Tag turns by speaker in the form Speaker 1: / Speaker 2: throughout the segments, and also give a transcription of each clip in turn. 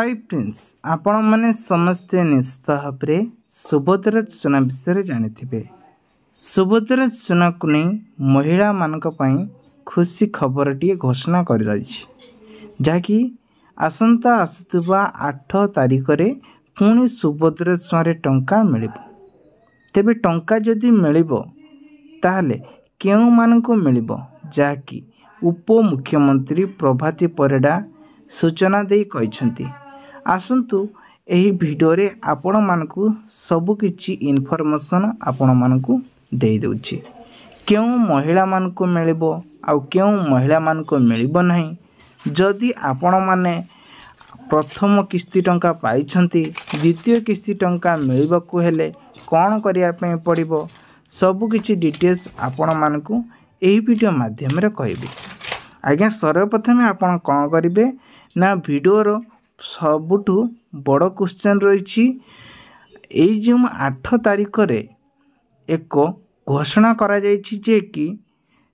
Speaker 1: Hi friends आपण मैंने समस्ते निश्चित भाव में सुभद्रा योजना विषय जानी सुभद्रा योजना को नहीं महिला मानक पई खुशी खबर टी घोषणा कर जहाँकि आसंता आसुवा 8 तारिख रे पुणी सुभद्रा योजना टंका मिल तेबे टंका जदि मिल ताहले केउ मानक मिल जहाँकि उप मुख्यमंत्री प्रभाती परिडा सूचना दे कहते आसंतु एही वीडियो रे आपण मानकु सब किछि इनफॉरमेशन आपण मानकु दे दउछि केउ महिला मानकु मिलिबो आ केउ महिला मानकु मिलिबो नाही जदि आपण माने प्रथम किस्ती टंका पाइछंती द्वितीय किस्ती टंका मिलबकु हेले कोन करिया पे पड़िबो सब किछि डिटेल्स आपण मानकु एही वीडियो माध्यम रे कहबी आज्ञा सर्वप्रथम आपण कोन करिवे ना वीडियोर सबुठु बड़ क्वेश्चन रही जो 8 तारिख रे एक घोषणा करा जायछि जे कि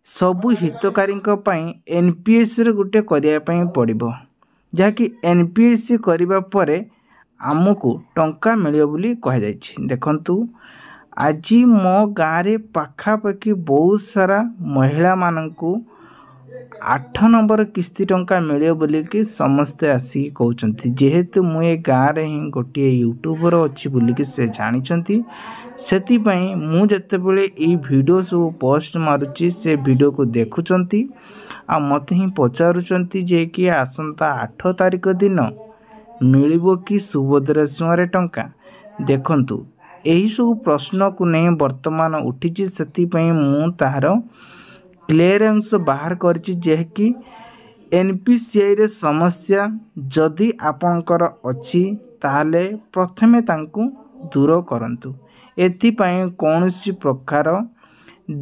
Speaker 1: सबु हितकारी एनपीएस रे गुटे करिया पई पड़िबो जहाँकि एनपीएस करिबा परे आमको टंका मिलियो बोली कह जायछि। देखंतु आज मो गाँव रे पाखापाखि बहुत सारा महिला माननकु 8 नंबर किस्ती टंका मिलियो बोली कि समस्ते आसी कहउचंती जेहेतु मुए गाँव रे ही गोटे यूट्यूबर अच्छी बोली कि से जानिचंती सेति पई मु जते बेले ई वीडियो सब पोस्ट मारुची से वीडियो को देखुचंती आ मते ही पचारुचंती जे कि आसंता 8 तारिख दिन मिलिबो कि सुभद्रा योजना टंका। देखंतु एही सब प्रश्न को नै वर्तमान उठिची सेति पई मु ताहार क्लियरेंस बाहर करछि जे कि एनपीसीआई रे समस्या जदि आपणकर अछि ताहले प्रथमे तांकु दूर करंतु एथि पई कोनोसी प्रकार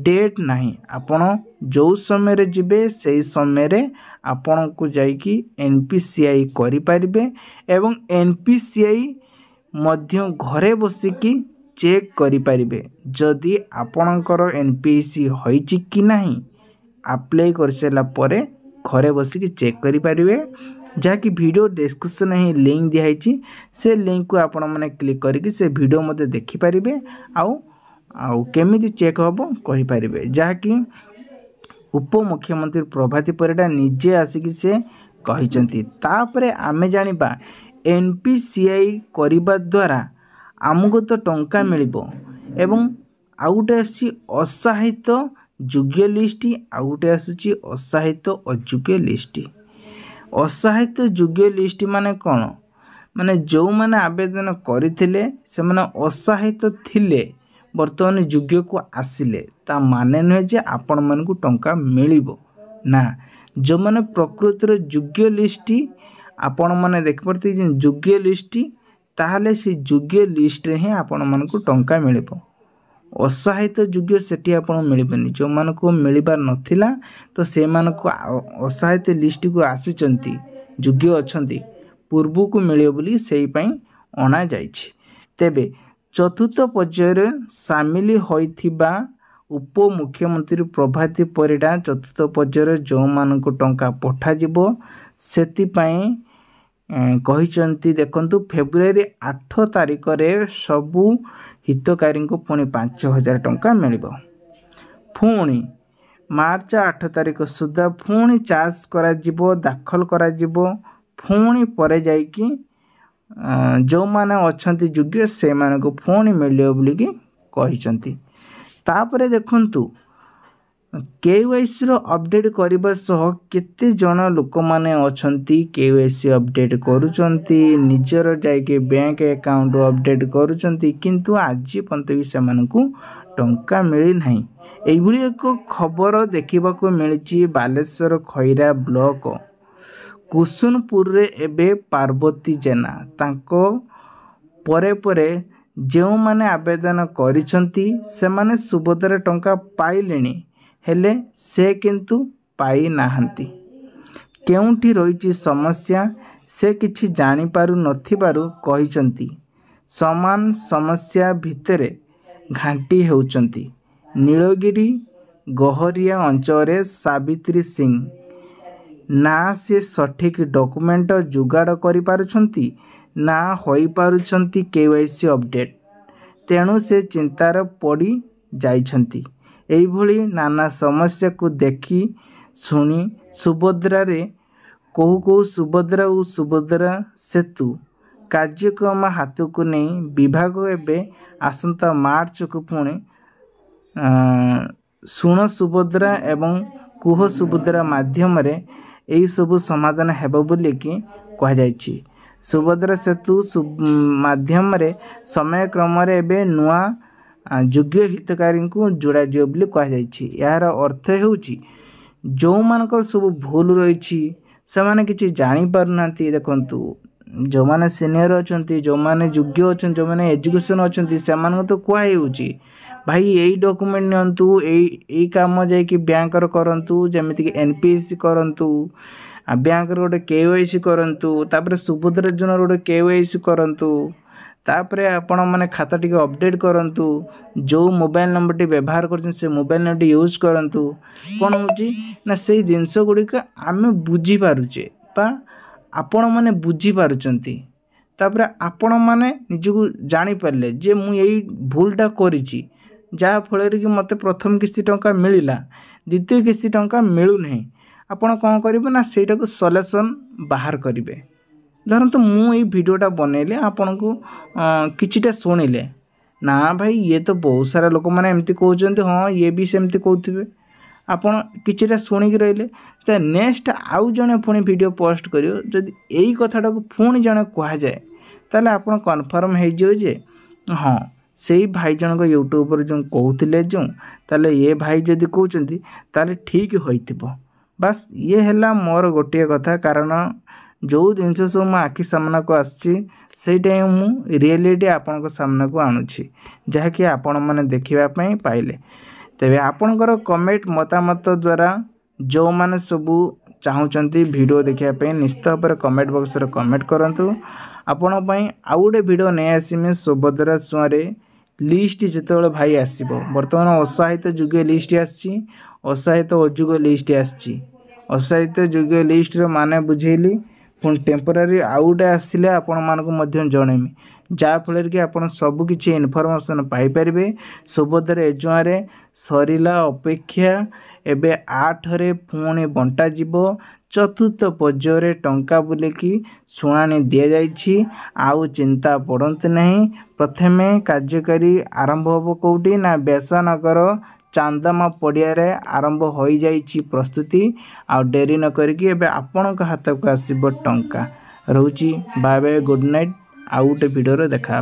Speaker 1: डेट नाही आपण जो समय रे जिबे सेही समय रे आपण को जाई कि एनपीसीआई करि परिबे एवं एनपीसीआई मध्य घरे बसी कि चेक करि परिबे जदि आपणकर एनपीसी होईची कि नाही अप्लाई कर सारा पर घरे बसिक चेक करें जहाँकि वीडियो डिस्क्रिप्शन ही लिंक दिखाई से लिंक को आपण मैंने क्लिक करके से वीडियो मध्य देखिपारे आउ केमिति चेक हम कहींपारे जहाँकि उप मुख्यमंत्री प्रभाती परिडा निजे आसिक से कहते तापर आमे जानिबा एनपीसीआई करने द्वारा आमको तो टंका मिलिबो एवं आउ गोटे आसी असहायित योग्य लिस्ट आउ गोटे आसूची असहायित अयोग्य लिस्ट। असहायित योग्य लिस्ट माने कौन माने जो माने आवेदन करथिले से माने असहायित थिले वर्तमान योग्य को आसिले ता माने नुहे जे आपण मन को टंका मिलिबो ना जो माने प्रकृतिर योग्य लिस्ट आपण माने देख परती योग्य लिस्ट ताहले से योग्य लिस्ट रे ही आपण मन को टंका मिलिबो असहायित योग्य सेठी आपन मिलबेनी जो मान को मिलबार नथिला तो से मान को असहायित लिस्ट को आसीचंती योग्य अछंती पूर्व को मिलियो बोली सेही पई अणा जाईछि। तेबे चतुर्थ पर्यायर शामिल होइथिबा उप मुख्यमंत्री प्रभाती परिडा चतुर्थ पर्यायर जो मान को टंका पठा जिवो सेति पई कहिचंती। देखंतु फेब्रुआरी 8 तारिख रे सबु हितकारी को पुणी 5,000 टंका मिलिबो पुणी मार्च 8 तारिख सुधा पुणी चार्ज करा जिवो दाखल करा जिवो पुणी परे जाई कि जो माने अछंती योग्य से माने को पुणी मिलियो बोली कि कहिचंती। तापरे देखंतु केवाईसी रो अपडेट करबा सह केते जण लोक माने अछंती केवाईसी अपडेट करूचंती निजर जाके बैंक अकाउंट अपडेट करूचंती किंतु आज पंत भी से मानकु टंका मिली नाही। एई भली एक खबर देखिबा को मिलची बालेश्वर खैरा ब्लॉक कुसुनपुर रे एबे पार्वती जेना तांको परे परे जो माने आवेदन करिसंती से माने सुभद्रा टंका पाइलेनी हेले से किंतु पाई नाहंती केउंठी रहिछि समस्या से किछि जानि पारु नथिबारु कहिसंती समान समस्या भितरे घांटी हेउचंती। नीलगिरी गहरिया अंचल सावित्री सिंह ना से सठिक डॉक्यूमेंट जुगाड़ करि पारुछंती ना होई पारुछंती केवाईसी अपडेट तेणु से चिंतार पड़ी जाइछंती। एई भली नाना समस्या को देखी शुणी सुभद्रा रे कहू सुभद्रा और सुभद्रा सेतु कार्यक्रम हाथ को नहीं विभाग एवं आसंता मार्च को पुणी शुण सुभद्रा एवं कुह सुभद्रा माध्यम रे यही सब समाधान हेबो बोली कि कह जायछि। सुभद्रा सेतु माध्यम रे समय क्रम रे एबे नुआ योग्य हितकारी को जोड़ा जियो बोली कह जायछि। यार अर्थ हेउछि जो मानकर सब भूल रही से माने किछि जानि पारुनांती। देखंतु जो माने सीनियर अछंती जो माने योग्य अछंती जो माने एजुकेशन अछंती से माने तो कह हेउछि भाई यही डॉक्यूमेंट नियंतु यही काम जाए कि बैंक करंतु जेमिति कि एनपीएससी करंतु बैंक गोटे केवाईसी करंतु तापर सुभद्रा योजना गोटे केवाईसी करंतु तापर आपण माने खाता टिके अपडेट करंतु जो मोबाइल नंबर टी व्यवहार करछन से मोबाइल नंबर टी यूज करंतु। कोन होची ना सेही जिंस गुडी का आमे बुझी पारुचे बा आपण माने बुझी पारुचंती तापर आपण माने निजको जानि पारले जे मु यही भूलटा करिछि जहाँ फल कि मत प्रथम किस्ती टंका मिलला द्वितीय किस्ती टंका मिलू नहीं आपण कौन करेंगे ना सेटा को सॉल्यूशन बाहर करेंगे। धरतु मुझे भिडियोटा बनैले आपण को किछिटा शुणिले ना भाई ये तो बहुत सारा लोक मैंने एमती कहते हाँ ये भी सेमती कहते आपण किछिटा शुणिक रहिले तो नेक्स्ट आउ जने पुणी वीडियो पोस्ट करियो जदि एई कथाटा को पुणी जने कह जाए ताले आपण कन्फर्म हो जाओ जे हाँ से भाई जनक यूट्यूबर जो कहते जो ताले ये भाई जदि कहते ताले ठीक होइतिबो। बस ये हैला मोर गोटे कथा कारण जो जिनस सब मो आखि सामना को आसी सेटा मु रियलिटी आपण सामना को आणुछि जहाँकि आपण मैंने देखा पाइले। तेबे आपणकर कमेंट मतामत द्वारा जो माने सबू चाहूँगी वीडियो देखा निश्चित भाव कमेंट बॉक्स रे कमेंट करंतु। आपण आउ गोटे वीडियो नहीं आसमी सुभद्रा सुआरे लिस्ट जिते भाई आसो बर्तमान असहायित योग्य लिस्ट आसी असहायित अयोग्य लिस्ट आसी असहायित योग्य लिस्ट माने बुझेली पुणी टेम्पोरारी आउ गोटे आसिले आपण मानक जनइमी जहाँफल कि आप सबकि इनफर्मेशन पाइपर। सुभद्रा योजना सरिला अपेक्षा एबे 8 रे पुणी बंटा जीवो चतुर्थ पर्यायर टंका बोलिकी शुणाणी दि जाइछि। आउ चिंता पड़ते नहीं प्रथमे कार्यकारी आरंभ हम कौटी ना बेसनगर चांदामा पड़िया रे आरंभ हो जाइछि प्रस्तुति आउ डेरी न करिकी एबे आपणक हाथ को आसीबो टंका। रहूची बाय बाय गुड नाइट आउ गोटे वीडियो रे देखा।